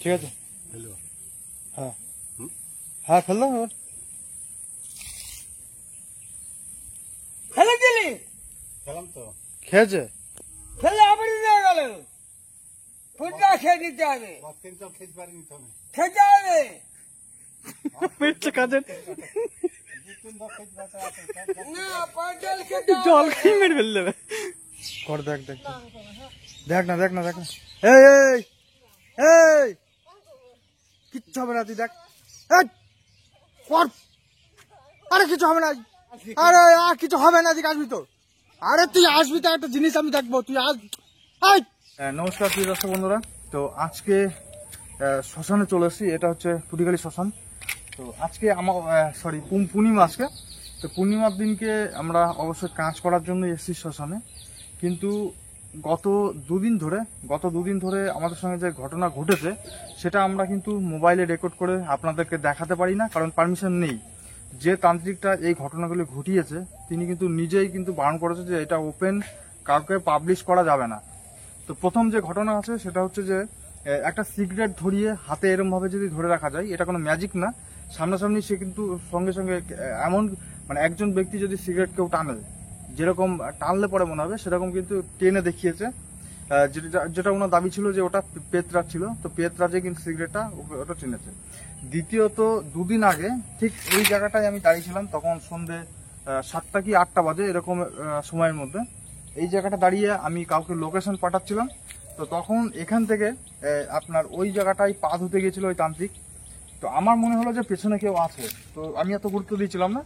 ঠিক আছে হ্যাঁ হ্যাঁ ফেললাম এবার ফেলে দিলি খেলাম তো খেয়েছে ফেলে আবার নিয়ে গেল ফুটটা খেয়ে দিতে হবে তিন চাল খেতে পারিনি তো আমি খেতে হবে পেটছে কাজের না পাঁচল খেতে জল খেয়ে মেরে ফেলে দেবে কর দেখ দেখ দেখ না দেখ না দেখ না এই এই এই কিচ্ছু হবে না তুই দেখ এই কর আরে কিছু হবে না আরে আর কিছু হবে না তুই আসবি তো আরে তুই আসবি তো একটা জিনিস আমি দেখবো তুই আস নমস্কার প্রিয় দর্শক বন্ধুরা তো আজকে শ্মশানে চলে এসেছি এটা হচ্ছে ফুটিগালি শ্মশান তো আজকে আমার সরি পূর্ণিমা আজকে তো পূর্ণিমার দিনকে আমরা অবশ্যই কাজ করার জন্য এসেছি শ্মশানে কিন্তু গত দুদিন ধরে আমাদের সঙ্গে যে ঘটনা ঘটেছে সেটা আমরা কিন্তু মোবাইলে রেকর্ড করে আপনাদেরকে দেখাতে পারি না কারণ পারমিশন নেই যে তান্ত্রিকটা এই ঘটনাগুলি ঘটিয়েছে তিনি কিন্তু নিজেই কিন্তু বারণ করেছে যে এটা ওপেন কাউকে পাবলিশ করা যাবে না তো প্রথম যে ঘটনা আছে সেটা হচ্ছে যে একটা সিগারেট ধরিয়ে হাতে এরম ভাবে যদি ধরে রাখা যায় এটা কোনো ম্যাজিক না সামনাসামনি সে কিন্তু সঙ্গে সঙ্গে এমন মানে একজন ব্যক্তি যদি সিগারেট কেউ টানে যেরকম টানলে পরে মনে হবে সেরকম কিন্তু টেনে দেখিয়েছে যেটা ওনার দাবি ছিল যে ওটা পেতরাজ ছিল তো পেতরাজে কিন্তু সিগারেটটা ওটা টেনেছে দ্বিতীয়ত দুদিন আগে ঠিক এই জায়গাটায় আমি দাঁড়িয়েছিলাম তখন সন্ধ্যে 7টা কি 8টা বাজে এরকম সময়ের মধ্যে এই জায়গাটা দাঁড়িয়ে আমি কাউকে লোকেশন পাঠাচ্ছিলাম তো তখন এখান থেকে আপনার ওই জায়গাটায় পা ধুতে গিয়েছিল ওই তান্ত্রিক তো আমার মনে হলো যে পেছনে কেউ আছে তো আমি এত গুরুত্ব দিয়েছিলাম না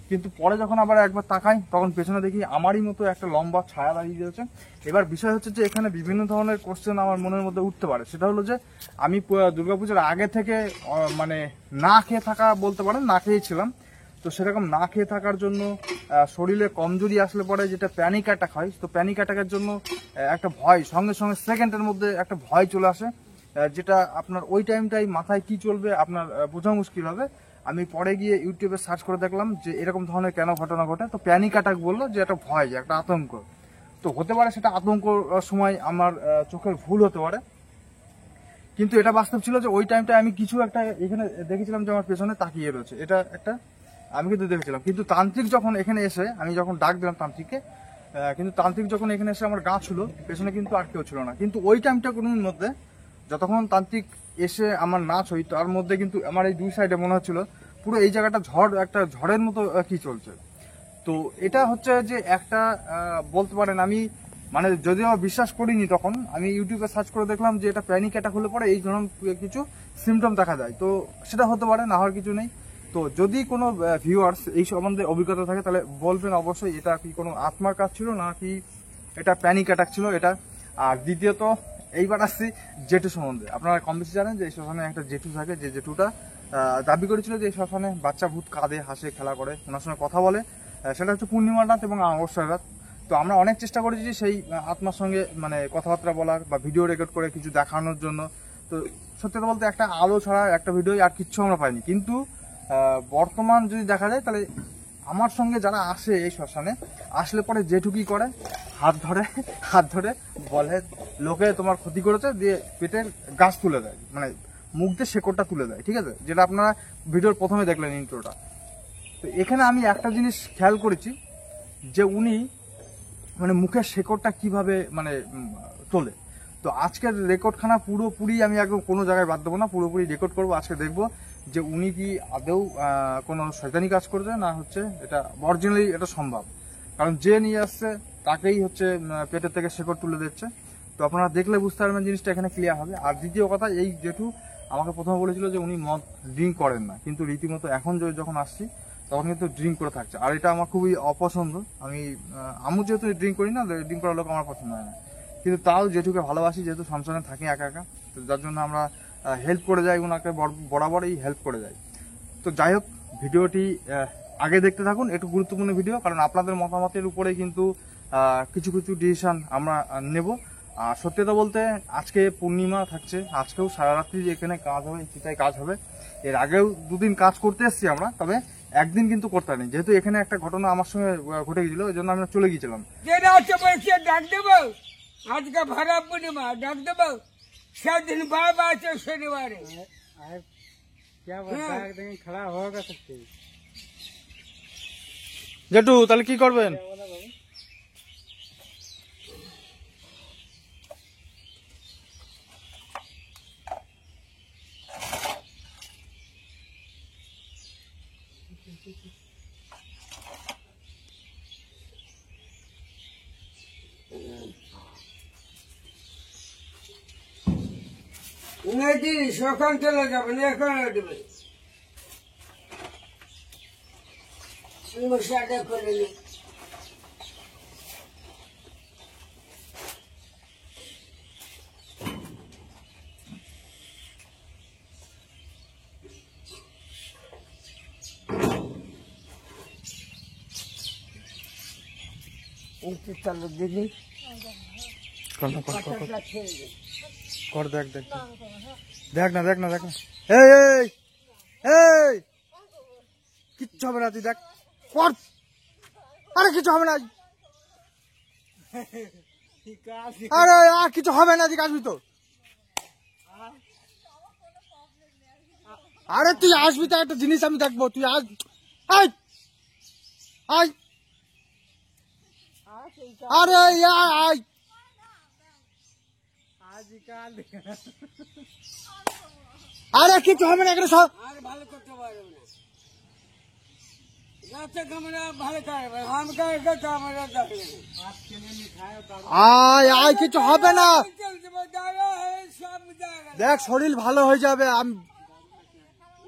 কিন্তু পরে যখন আবার একবার তাকাই তখন পেছনে দেখি আমারই মতো একটা লম্বা ছায়া দাঁড়িয়ে রয়েছে এবার বিষয় হচ্ছে যে এখানে বিভিন্ন ধরনের কোশ্চেন আমার মনের মধ্যে উঠতে পারে সেটা হলো যে আমি দুর্গাপূজার আগে থেকে মানে না খেয়ে থাকা বলতে পারেন না খেয়েছিলাম তো সেরকম না খেয়ে থাকার জন্য শরীরে কমজোরি আসলে পরে যেটা প্যানিক অ্যাটাক হয় তো প্যানিক অ্যাটাকের জন্য একটা ভয় সঙ্গে সঙ্গে সেকেন্ডের মধ্যে একটা ভয় চলে আসে যেটা আপনার ওই টাইমটাই মাথায় কি চলবে আপনার বোঝা মুশকিল হবে আমি পরে গিয়ে ইউটিউবে সার্চ করে দেখলাম যে এরকম ধরনের কেন ঘটনা ঘটে তো প্যানিক অ্যাটাক বললো যে একটা ভয় যে একটা আতঙ্ক তো হতে পারে সেটা আতঙ্ক সময় আমার চোখের ভুল হতে পারে কিন্তু এটা বাস্তব ছিল যে ওই টাইমটায় আমি কিছু একটা এখানে দেখেছিলাম যে আমার পেছনে তাকিয়ে রয়েছে এটা একটা আমি কিন্তু দেখেছিলাম কিন্তু তান্ত্রিক যখন এখানে এসে আমি যখন ডাক দিলাম তান্ত্রিককে কিন্তু তান্ত্রিক যখন এখানে এসে আমার গা ছিল পেছনে কিন্তু আর কেউ ছিল না কিন্তু ওই টাইমটা কোনো মধ্যে যতক্ষণ তান্ত্রিক এসে আমার নাচ হই তার মধ্যে কিন্তু আমার এই দুই সাইডে মনে হচ্ছিল পুরো এই জায়গাটা একটা ঝড়ের মতো কি চলছে তো এটা হচ্ছে যে একটা বলতে পারেন আমি মানে যদিও বিশ্বাস করিনি তখন আমি ইউটিউবে সার্চ করে দেখলাম যে এটা প্যানিক অ্যাটাক হলে পরে এই ধরনের কিছু সিমটম দেখা যায় তো সেটা হতে পারে না হওয়ার কিছু নেই তো যদি কোনো ভিউয়ার্স এই সম্বন্ধে অভিজ্ঞতা থাকে তাহলে বলবেন অবশ্যই এটা কি কোনো আত্মার কাজ ছিল না কি এটা প্যানিক অ্যাটাক ছিল এটা আর দ্বিতীয়ত এইবার আসছি জেঠু সম্বন্ধে আপনারা কম বেশি জানেন যে এই শ্মশানে একটা জেঠু থাকে যে জেঠুটা দাবি করেছিল যে এই শ্মশানে বাচ্চা ভূত কাঁদে হাসে খেলা করে ওনার সঙ্গে কথা বলে সেটা হচ্ছে পূর্ণিমার রাত এবং অমাবস্যার রাত তো আমরা অনেক চেষ্টা করেছি যে সেই আত্মার সঙ্গে মানে কথাবার্তা বলার বা ভিডিও রেকর্ড করে কিছু দেখানোর জন্য তো সত্যি কথা বলতে একটা আলো ছাড়া একটা ভিডিও আর কিচ্ছু আমরা পাইনি কিন্তু বর্তমান যদি দেখা যায় তাহলে আমার সঙ্গে যারা আসে এই শ্মশানে আসলে পরে যেটুকুই করে হাত ধরে বলে লোকে তোমার ক্ষতি করেছে দিয়ে পেটের গাছ তুলে দেয় মানে মুখ দিয়ে শেকড়টা তুলে দেয় ঠিক আছে যেটা আপনারা ভিডিওর প্রথমে দেখলেন ইন্ট্রোটা তো এখানে আমি একটা জিনিস খেয়াল করেছি যে উনি মানে মুখের শেকড়টা কিভাবে মানে তোলে তো আজকের রেকর্ডখানা পুরোপুরি আমি একদম কোনো জায়গায় বাদ দেবো না পুরোপুরি রেকর্ড করবো আজকে দেখবো যে উনি কি আদৌ কোনো শয়তানি কাজ করছে না হচ্ছে এটা অরিজিনালি এটা সম্ভব কারণ যে নিয়ে আসছে তাকেই হচ্ছে পেটের থেকে শেকড় তুলে দিচ্ছে তো আপনারা দেখলে বুঝতে পারবেন জিনিসটা এখানে ক্লিয়ার হবে আর দ্বিতীয় কথা এই জেঠু আমাকে প্রথমে বলেছিল যে উনি মদ ড্রিঙ্ক করেন না কিন্তু রীতিমতো এখন যখন আসছি তখন কিন্তু ড্রিঙ্ক করে থাকছে আর এটা আমার খুবই অপছন্দ আমি যেহেতু ড্রিঙ্ক করি না ড্রিঙ্ক করার লোক আমার পছন্দ হয় না কিন্তু তাও জেঠুকে ভালোবাসি যেহেতু সংসারে থাকি একা একা তো যার জন্য আমরা হেল্প করে যাই ওনাকে বরাবরই হেল্প করে যাই তো যাই হোক ভিডিওটি আগে দেখতে থাকুন একটু গুরুত্বপূর্ণ ভিডিও কারণ আপনাদের মতামতের উপরে কিন্তু কিছু ডিসিশন আমরা নেব আর সত্যি কথা বলতে আজকে পূর্ণিমা থাকছে আজকেও সারা রাত্রি এখানে কাজ হবে চিতায় কাজ হবে এর আগেও দুদিন কাজ করতে এসেছি আমরা তবে একদিন কিন্তু করতে পারিনি যেহেতু এখানে একটা ঘটনা আমার সঙ্গে ঘটে গেছিল ওই জন্য আমরা চলে গিয়েছিলাম আজকে ভাড়া পূর্ণিমা ডাক দেবো সেদিন বাবা আছে শনিবারে क्या बता देंगे खड़ा होगा सकते জেঠু তাহলে কি করবেন? নাকি সকাল চলে যাবেন এখন দেবে মশাটা করে নি চালু দিদি কর না, কর, কর, কর। কথাটা ছেড়ে দে কর, দেখ দেখ দেখ। দেখ না দেখ না দেখ না। এই এই এই কিচ্ছু হবে না, তুই দেখ কর। আরে কিছু হবে না, আরে আর কিছু হবে না, তুই আসবি তো। আরে তুই আসবি তো, একটা জিনিস আমি দেখবো, তুই আয় আয় আয়। আরে আয় আয়। আরে কিছু হবে না, এখানে সব আর ভালো করতে পারবে না রাতে আমরা ভালো করবে हम का আমরা দেখবে আয় আয়, কিছু হবে না। চল যাব দাঁড়া সব জায়গা দেখ শরীর ভালো হয়ে যাবে। আমি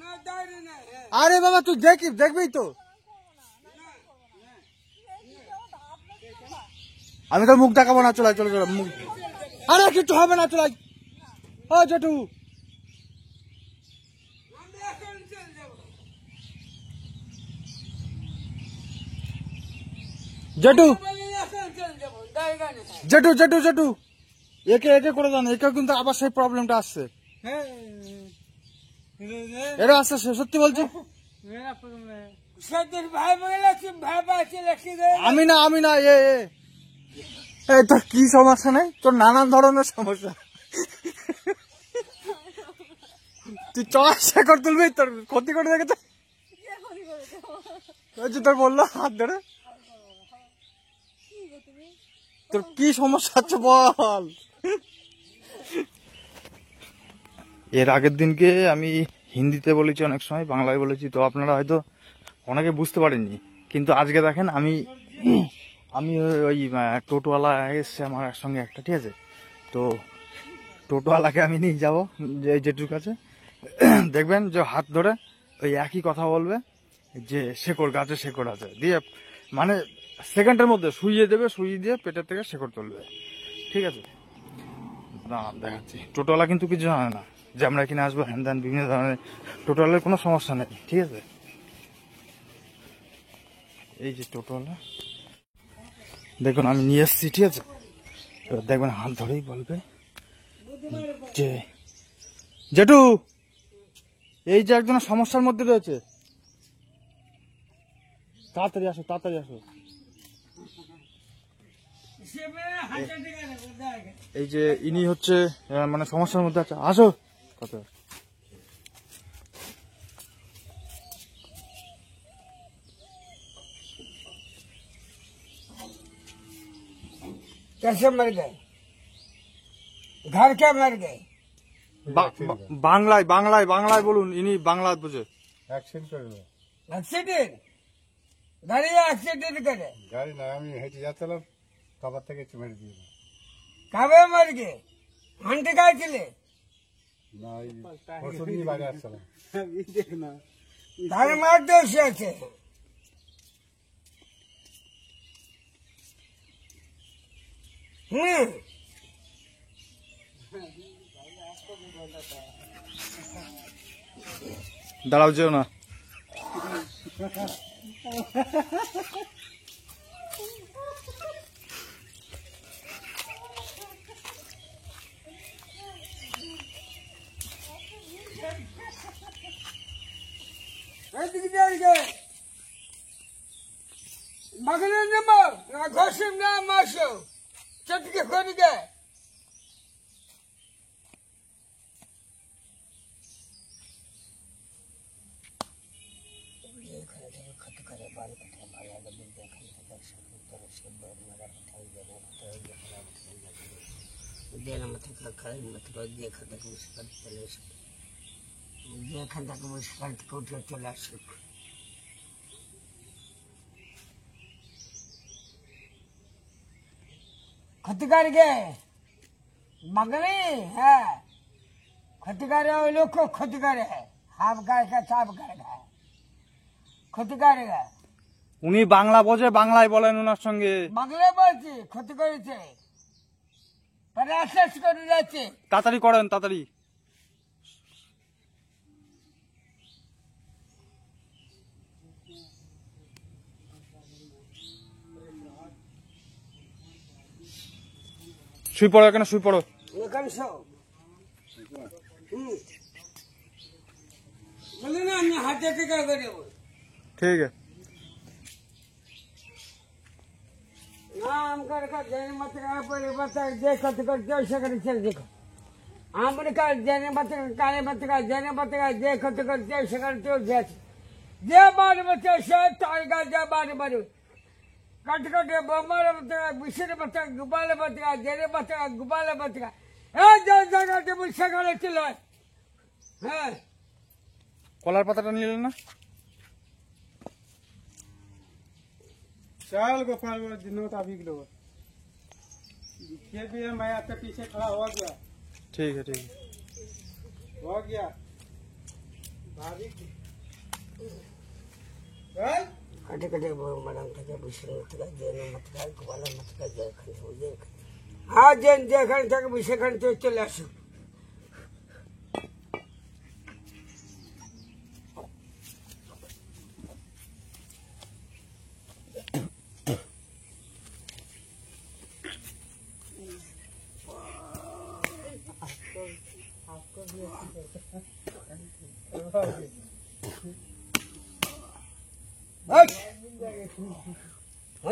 না দাঁড়ে না আরে বাবা তুই দেখবি তো। আমি তো মুখ দেখাবো না, চলে চলে চলে মুখ। আরে কিছু হবে না, চলে ও জেঠু। আমরা এখন চল যাব জেঠু বলি এখন চল যাব জায়গা নেই জেঠু জেঠু জেঠু একে একে করে দেন, একে কিন্তু আবার সেই প্রবলেমটা আসছে। হ্যাঁ এটা আসছে, সত্যি বলছি। সেদিন ভাই বলেছি ভাই বাঁচি লেখি দে আমি না এ তোর কি সমস্যা নেই, তোর নানান ধরনের সমস্যা। তুই শেখর তুলবি, তোর ক্ষতি করে দেখেছে। তোর বললো হাত ধরে, তোর কি সমস্যা হচ্ছে বল। এর আগের দিনকে আমি হিন্দিতে বলেছি, অনেক সময় বাংলায় বলেছি, তো আপনারা হয়তো অনেকে বুঝতে পারেননি। কিন্তু আজকে দেখেন আমি ওই টোটোওয়ালা এসছে আমার সঙ্গে একটা, ঠিক আছে। তো টোটোওয়ালাকে আমি নিয়ে যাবো জেঠুর কাছে, দেখবেন যে হাত ধরে ওই একই কথা বলবে যে শেকড় গাছে শেকড় আছে, দিয়ে মানে সেকেন্ডের মধ্যে শুইয়ে দেবে, শুইয়ে দিয়ে পেটের থেকে শেকড় তুলবে, ঠিক আছে। না দেখাচ্ছি, টোটোওয়ালা কিন্তু কিছু জানে না যে আমরা এখানে আসবো, হ্যান ত্যান বিভিন্ন ধরনের। টোটোওয়ালার কোনো সমস্যা নেই, ঠিক আছে। এই যে টোটোওয়ালা দেখুন আমি নিয়ে এসছি, ঠিক আছে। এবার দেখবেন হাত ধরেই বলবে যে জেঠু এই যে একজনের সমস্যার মধ্যে রয়েছে, তাড়াতাড়ি আসো তাড়াতাড়ি আসো। সে মেরে হাতে দিকে জায়গা এই যে ইনি হচ্ছে মানে সমস্যার মধ্যে আছে, আসো কত। कैसे मर गए घर क्या मर गए বাংলায় বাংলায় বাংলায় বলুন, ইনি বাংলা বুঝে। অ্যাক্সিডেন্ট করলো एक्सीडेंट गाड़ी एक्सीडेंट करे গাড়ি না, আমি হেঁটে যাচ্ছিলাম, কাবার থেকে মেরে দিয়ে कबे मर गए हंटे का चले না, এই ওষুধ নিয়ে বাইরে আসছিলাম। घर मार दो से দাঁড়াও, যেও না। मगने नंबर ना घोषम ना माशो चटके खोद गए ক্ষতিকার গে मगनी है ক্ষতিকার ওই লোক ক্ষতিকার है হাফ গায়ে का চাপ গায়ে है ক্ষতিকার है উনি বাংলা বোঝে, বাংলায় বলেন ওনার সঙ্গে। বাংলা বলছি ক্ষতি করেছে শেষ করে যাচ্ছে। তাড়াতাড়ি করেন, তাড়াতাড়ি। শুই পড়ো, এখানে শুই পড়ো। এখানে শো বলে না আমি হাতে টিকা করে দেবো। ঠিক আছে। नाम कर जैन मत पर बता देखो तो कर जो शकर चल देखो हमने का जैन मत काले मत का जैन मत का देखो तो कर जो शकर तो जे बार बच्चे से टाइगर जे बार बार कट कट बमर मत का विशर मत का गुबाले मत का जैन मत का गुबाले मत का ए जो जगह के शकर चलो हां কলার পাতাটা নিলেন না? चल गोपाल दिनों का अभी लो खेत भी है, मैं आपके पीछे खड़ा हो गया। ठीक है, ठीक है, हो गया भाभी कटे कटे मैडम तक विशर मत का जैन मत का गुबाले मत का जय खन हो जय हां जैन जय खन तक विशर खन तो चले आसो।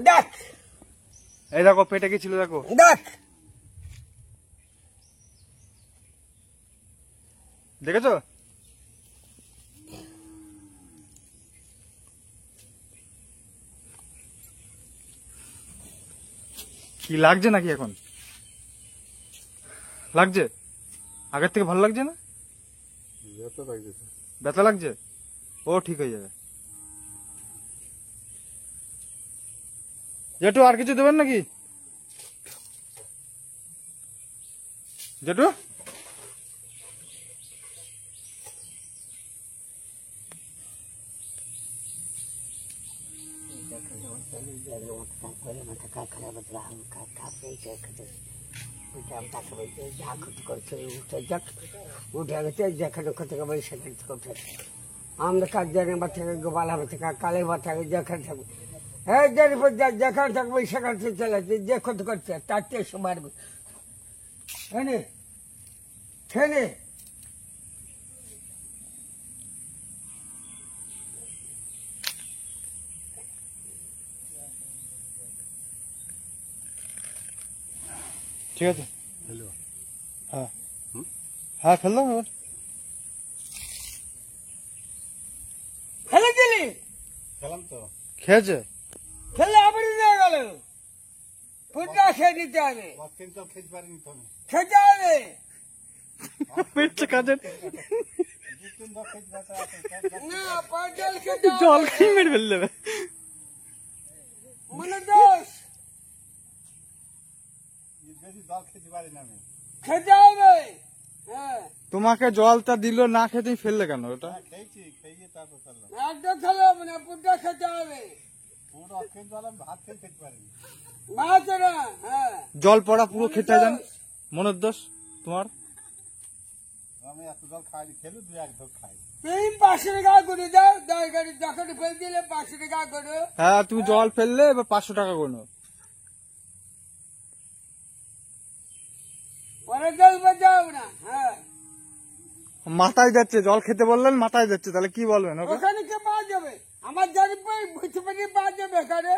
দেখ এই দেখো পেটে কি ছিল দেখো। দেখ দেখেছো? কি লাগছে নাকি এখন? লাগছে? আগের থেকে ভালো লাগছে না? ব্যথা লাগছে? ও ঠিক হয়ে যাবে। জেঠু আর কিছু দেবেন নাকি? জেঠু उठे गए जखन खत আমরা কাজ জানে বাচ্চা গোপাল বাচ্চা কালে বাচ্চা যেখানে থাকবে হ্যাঁ যেখানে থাকবে সেখানে চলে যে ক্ষতি করছে তার চেয়ে মারবে হ্যাঁ ছেলে ঠিক আছে। হ্যাঁ হ্যাঁ ফেললাম এবার। ফেলে দিলি খেলাম তো খেয়েছে? ফেলে আবার নিয়ে গেল পুজা খেয়ে দিতে হবে কিন্তু খেতে পারিনি তো খেতে হবে পেটছে কাজে না পাঁচল খেতে জল খেয়ে মেরে ফেলে দেবে। মনে দোষ বেশি জল খেতে পারি না আমি খেতে হবে হ্যাঁ তোমাকে জলটা দিল না খেয়ে তুমি ফেললে কেন ওটা? খেয়েছি খেয়ে তারপর ফেললাম একদম খেলে হবে না পুজা খেতে হবে পুরো অক্ষের জল আমি ভাত খেতে পারিনি ভাত না হ্যাঁ জল পড়া পুরো খেতে যান মনের দোষ তোমার। আমি এত জল খাইনি খেলে 2-1 ঢোক খাই তুই 500 টাকা করে দাও দরকারি যখন ফেল দিলে 500 টাকা করে হ্যাঁ তুমি জল ফেললে এবার 500 টাকা করে নাও। পরে জল বাজাও না হ্যাঁ মাথায় যাচ্ছে, জল খেতে বললেন মাথায় যাচ্ছে, তাহলে কি বলবেন ওকে? ওখানে কে পাওয়া যাবে আমার জানি বুঝতে পারি পাওয়া যাবে এখানে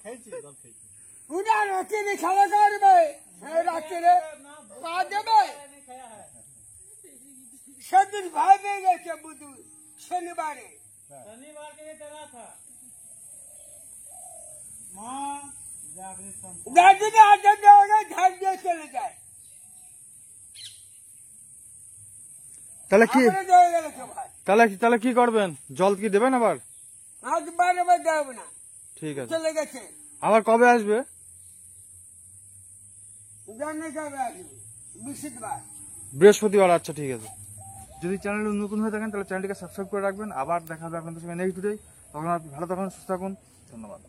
খেয়েছি জল খেয়েছি পুরা রাত্রি খেলা করবে রাত্রে পাওয়া যাবে সেদিন ভাই পেয়ে গেছে বুধু শনিবারে शनिवार के लिए चला था माँ जागृत संत दादी ने आजा जाओगे झाड़ दिए चले जाए তাহলে কি আমরা জয় গেল সবাই তাহলে কি করবেন? জল কি দেবেন আবার? আজ বারে বার যাবে না ঠিক আছে। চলে গেছে আবার কবে আসবে? জানে যাবে আজ বৃহস্পতিবার বৃহস্পতিবার। আচ্ছা ঠিক আছে। যদি চ্যানেলে নতুন হয়ে থাকেন তাহলে চ্যানেলটিকে সাবস্ক্রাইব করে রাখবেন। আবার দেখা হবে আপনাদের সঙ্গে নেক্সট ভিডিওতে। তখন আপনি ভালো থাকুন, সুস্থ থাকুন। ধন্যবাদ।